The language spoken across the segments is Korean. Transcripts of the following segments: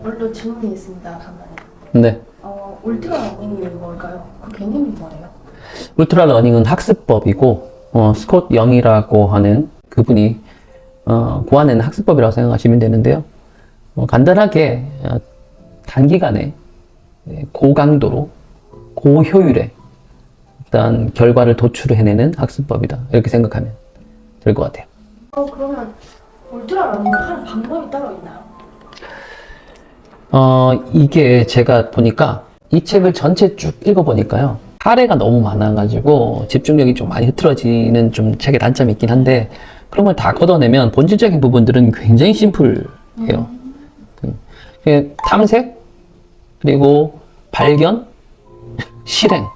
물론 질문이 있습니다. 간만에. 네. 울트라 러닝이 뭘까요? 그 개념이 뭐예요? 울트라 러닝은 학습법이고, 스콧 영이라고 하는 그분이, 고안해낸 학습법이라고 생각하시면 되는데요. 간단하게, 단기간에 고강도로, 고효율의 일단 결과를 도출해내는 학습법이다. 이렇게 생각하면 될 것 같아요. 그러면 울트라 러닝을 하는 방법이 따로 있나요? 이게 제가 보니까 이 책을 전체 쭉 읽어보니까요. 사례가 너무 많아가지고 집중력이 좀 많이 흐트러지는 좀 책의 단점이 있긴 한데 그런 걸 다 걷어내면 본질적인 부분들은 굉장히 심플해요. 탐색, 그리고 발견, 실행,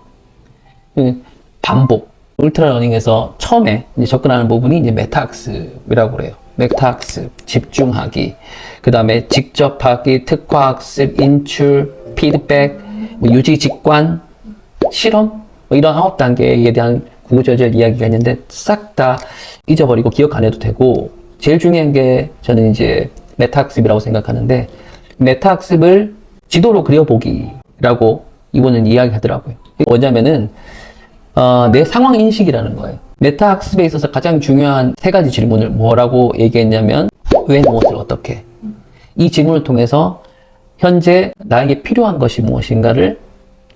반복. 울트라 러닝에서 처음에 이제 접근하는 부분이 이제 메타학습이라고 그래요. 메타학습, 집중하기, 그 다음에 직접하기, 특화학습, 인출, 피드백, 유지 직관, 실험, 이런 9단계에 대한 구구절절 이야기가 있는데 싹 다 잊어버리고 기억 안 해도 되고 제일 중요한 게 저는 이제 메타학습이라고 생각하는데 메타학습을 지도로 그려보기라고 이분은 이야기하더라고요. 이게 뭐냐면은 내 상황 인식이라는 거예요. 메타학습에 있어서 가장 중요한 3가지 질문을 뭐라고 얘기했냐면 왜 무엇을 어떻게 이 질문을 통해서 현재 나에게 필요한 것이 무엇인가를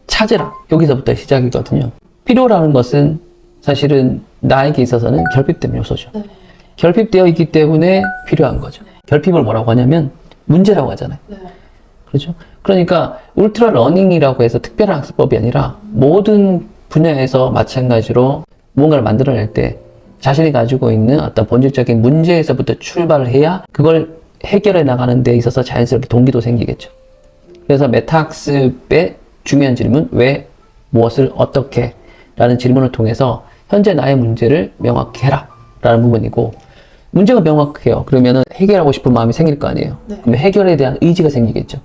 찾으라. 여기서부터 시작이거든요. 필요라는 것은 사실은 나에게 있어서는 결핍된 요소죠. 네. 결핍되어 있기 때문에 필요한 거죠. 결핍을 뭐라고 하냐면 문제라고 하잖아요. 네. 그렇죠? 그러니까 울트라 러닝이라고 해서 특별한 학습법이 아니라 모든 분야에서 마찬가지로 무언가를 만들어낼 때 자신이 가지고 있는 어떤 본질적인 문제에서부터 출발을 해야 그걸 해결해 나가는 데 있어서 자연스럽게 동기도 생기겠죠. 그래서 메타학습의 중요한 질문, 왜, 무엇을, 어떻게 라는 질문을 통해서 현재 나의 문제를 명확히 해라 라는 부분이고 문제가 명확해요. 그러면 해결하고 싶은 마음이 생길 거 아니에요. 네. 그럼 해결에 대한 의지가 생기겠죠.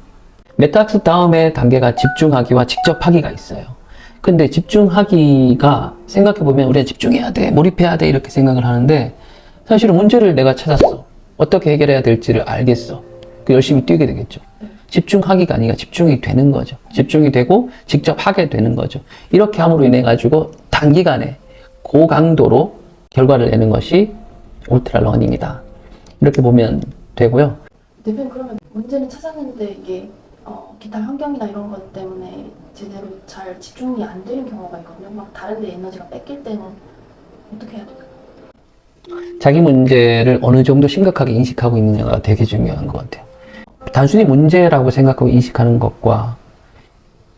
메타학습 다음에 단계가 집중하기와 직접하기가 있어요. 근데 집중하기가 생각해보면 우리가 집중해야 돼, 몰입해야 돼 이렇게 생각을 하는데 사실은 문제를 내가 찾았어. 어떻게 해결해야 될지를 알겠어. 그 열심히 뛰게 되겠죠. 집중하기가 아니라 집중이 되는 거죠. 집중이 되고 직접 하게 되는 거죠. 이렇게 함으로 인해 가지고 단기간에 고강도로 결과를 내는 것이 울트라 러닝이다. 이렇게 보면 되고요. 대표님 그러면 문제는 찾았는데 이게 기타 환경이나 이런 것 때문에 제대로 잘 집중이 안 되는 경우가 있거든요. 막 다른 데 에너지가 뺏길 때는 어떻게 해야 될까요? 자기 문제를 어느 정도 심각하게 인식하고 있느냐가 되게 중요한 것 같아요. 단순히 문제라고 생각하고 인식하는 것과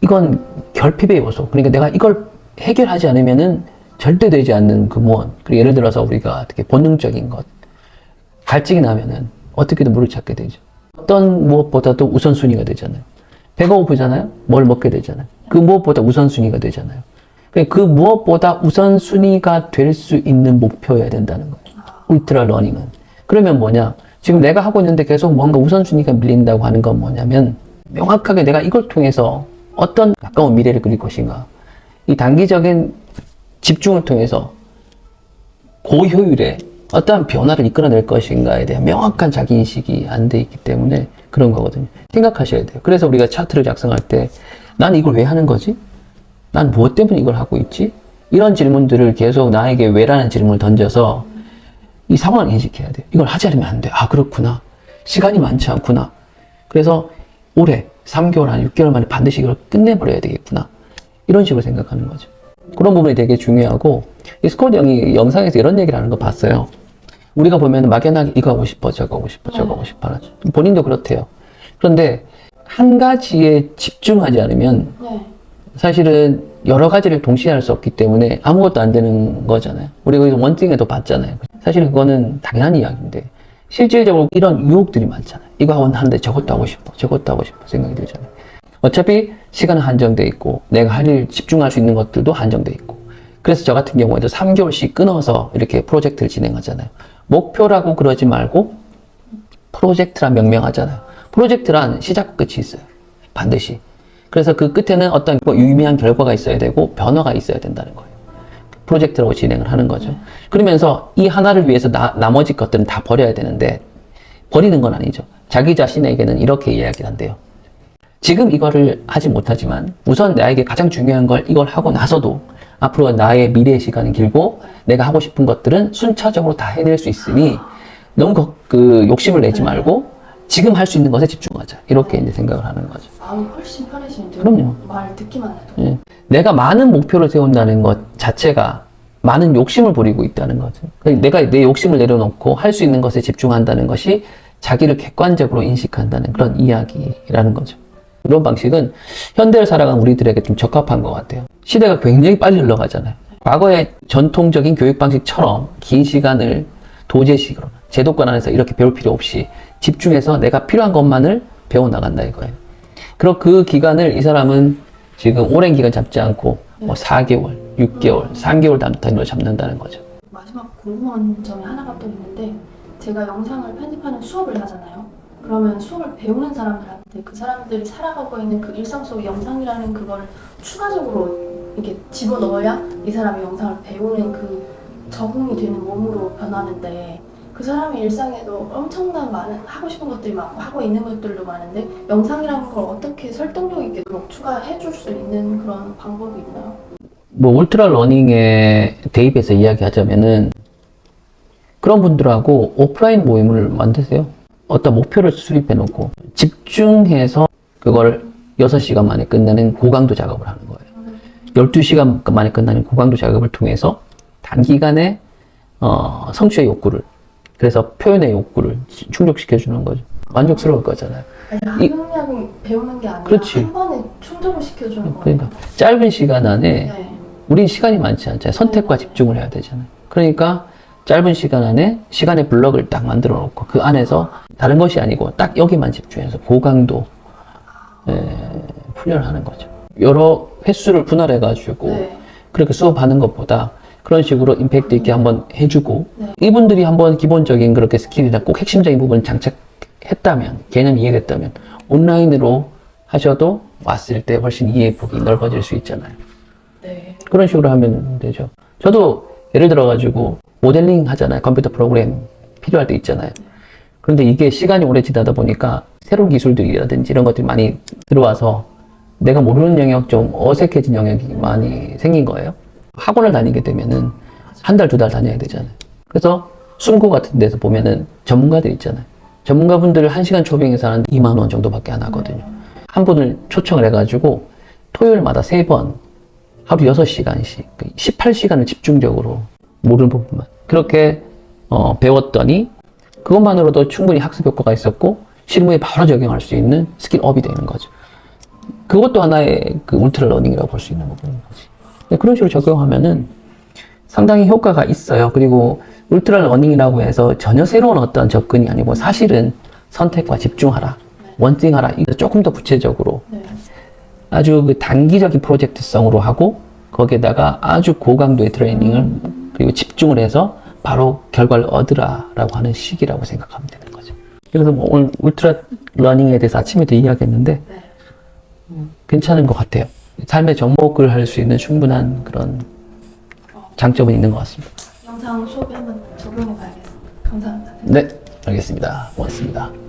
이건 결핍의 요소. 그러니까 내가 이걸 해결하지 않으면은 절대 되지 않는 그 무언. 그리고 예를 들어서 우리가 되게 본능적인 것. 갈증이 나면은 어떻게든 물을 찾게 되죠. 어떤 무엇보다도 우선순위가 되잖아요. 배가 고프잖아요. 뭘 먹게 되잖아요. 그 무엇보다 우선순위가 되잖아요. 그 무엇보다 우선순위가 될 수 있는 목표여야 된다는 거예요. 울트라 러닝은. 그러면 뭐냐? 지금 내가 하고 있는데 계속 뭔가 우선순위가 밀린다고 하는 건 뭐냐면 명확하게 내가 이걸 통해서 어떤 가까운 미래를 그릴 것인가. 이 단기적인 집중을 통해서 고효율의 어떠한 변화를 이끌어낼 것인가에 대한 명확한 자기인식이 안 돼 있기 때문에 그런 거거든요. 생각하셔야 돼요. 그래서 우리가 차트를 작성할 때 난 이걸 왜 하는 거지? 난 무엇 때문에 이걸 하고 있지? 이런 질문들을 계속 나에게 왜라는 질문을 던져서 이 상황을 인식해야 돼요. 이걸 하지 않으면 안 돼. 아, 그렇구나. 시간이 많지 않구나. 그래서 올해 3개월 한 6개월 만에 반드시 이걸 끝내버려야 되겠구나. 이런 식으로 생각하는 거죠. 그런 부분이 되게 중요하고 이 스콧 형이 영상에서 이런 얘기를 하는 거 봤어요. 우리가 보면 막연하게 이거 하고 싶어, 저거 하고 싶어, 저거 하고 싶어 하죠. 본인도 그렇대요. 그런데 한 가지에 집중하지 않으면 네. 사실은 여러 가지를 동시에 할 수 없기 때문에 아무것도 안 되는 거잖아요. 우리가 여기서 원띵에도 봤잖아요. 사실 그거는 당연한 이야기인데 실질적으로 이런 유혹들이 많잖아요. 이거 하는데 저것도 하고 싶어, 저것도 하고 싶어 생각이 들잖아요. 어차피 시간은 한정돼 있고 내가 할 일 집중할 수 있는 것들도 한정돼 있고 그래서 저 같은 경우에도 3개월씩 끊어서 이렇게 프로젝트를 진행하잖아요. 목표라고 그러지 말고 프로젝트라 명명하잖아요. 프로젝트란 시작과 끝이 있어요. 반드시. 그래서 그 끝에는 어떤 유의미한 결과가 있어야 되고 변화가 있어야 된다는 거예요. 프로젝트라고 진행을 하는 거죠. 그러면서 이 하나를 위해서 나머지 것들은 다 버려야 되는데 버리는 건 아니죠. 자기 자신에게는 이렇게 이야기를 한대요. 지금 이거를 하지 못하지만 우선 나에게 가장 중요한 걸 이걸 하고 나서도 앞으로 나의 미래의 시간은 길고 내가 하고 싶은 것들은 순차적으로 다 해낼 수 있으니 너무 욕심을 내지 말고 지금 할 수 있는 것에 집중하자. 이렇게 이제 생각을 하는 거죠. 마음이 훨씬 편해지는데요. 그럼요. 말 듣기만 해도. 예. 내가 많은 목표를 세운다는 것 자체가 많은 욕심을 부리고 있다는 거죠. 내가 내 욕심을 내려놓고 할 수 있는 것에 집중한다는 것이 자기를 객관적으로 인식한다는 그런 이야기라는 거죠. 이런 방식은 현대를 살아가는 우리들에게 좀 적합한 것 같아요. 시대가 굉장히 빨리 흘러가잖아요. 과거의 전통적인 교육 방식처럼 긴 시간을 도제식으로 제도권 안에서 이렇게 배울 필요 없이 집중해서 내가 필요한 것만을 배워나간다 이거예요. 그럼 그 기간을 이 사람은 지금 오랜 기간 잡지 않고 뭐 4개월, 6개월, 3개월 단위로 잡는다는 거죠. 마지막 궁금한 점이 하나가 또 있는데 제가 영상을 편집하는 수업을 하잖아요. 그러면 수업을 배우는 사람들한테 그 사람들이 살아가고 있는 그 일상 속의 영상이라는 그걸 추가적으로 이렇게 집어넣어야 이 사람이 영상을 배우는 그 적응이 되는 몸으로 변하는데 그 사람의 일상에도 엄청난 많은 하고 싶은 것들이 많고 하고 있는 것들도 많은데 영상이라는 걸 어떻게 설득력 있게 추가해 줄 수 있는 그런 방법이 있나요? 뭐 울트라 러닝에 대입해서 이야기하자면은 그런 분들하고 오프라인 모임을 만드세요. 어떤 목표를 수립해 놓고 집중해서 그걸 6시간 만에 끝내는 고강도 작업을 하는 거예요. 12시간 만에 끝나는 고강도 작업을 통해서 단기간에 성취의 욕구를, 그래서 표현의 욕구를 충족시켜 주는 거죠. 만족스러울 거잖아요. 야금야금 배우는 게 아니라 그렇지. 한 번에 충족을 시켜주는 거예요. 그러니까 짧은 시간 안에 네. 우린 시간이 많지 않잖아요. 선택과 집중을 해야 되잖아요. 그러니까 짧은 시간 안에 시간의 블럭을 딱 만들어 놓고 그 안에서 다른 것이 아니고 딱 여기만 집중해서 고강도 훈련을 하는 거죠. 여러 횟수를 분할해 가지고 네. 그렇게 수업하는 것보다 그런 식으로 임팩트 있게 한번 해주고 네. 이분들이 한번 기본적인 그렇게 스킬이나 꼭 핵심적인 부분을 장착했다면, 개념이 이해됐다면 온라인으로 하셔도 왔을 때 훨씬 이해 폭이 넓어질 수 있잖아요. 네. 그런 식으로 하면 되죠. 저도 예를 들어 가지고 모델링 하잖아요. 컴퓨터 프로그램 필요할 때 있잖아요. 그런데 이게 시간이 오래 지나다 보니까 새로운 기술들이라든지 이런 것들이 많이 들어와서 내가 모르는 영역, 좀 어색해진 영역이 많이 생긴 거예요. 학원을 다니게 되면은 한 달, 2달 다녀야 되잖아요. 그래서 숨고 같은 데서 보면은 전문가들 있잖아요. 전문가분들을 1시간 초빙해서 하는데 2만 원 정도밖에 안 하거든요. 한 분을 초청을 해가지고 토요일마다 3번 하루 6시간씩 18시간을 집중적으로 모르는 부분만 그렇게 배웠더니 그것만으로도 충분히 학습 효과가 있었고 실무에 바로 적용할 수 있는 스킬업이 되는 거죠. 그것도 하나의 그 울트라 러닝이라고 볼 수 있는 부분인 거지. 그런 식으로 적용하면은 상당히 효과가 있어요. 그리고 울트라 러닝이라고 해서 전혀 새로운 어떤 접근이 아니고 사실은 선택과 집중하라, 원띵하라, 이거 조금 더 구체적으로 네. 아주 그 단기적인 프로젝트성으로 하고 거기에다가 아주 고강도의 트레이닝을 그리고 집중을 해서 바로 결과를 얻으라라고 하는 식이라고 생각하면 되는 거죠. 그래서 뭐 오늘 울트라 러닝에 대해서 아침에도 이야기했는데 괜찮은 것 같아요. 삶의 접목을 할 수 있는 충분한 그런 장점은 있는 것 같습니다. 영상 수업에 한번 적용해 봐야겠습니다. 감사합니다. 네, 알겠습니다. 고맙습니다.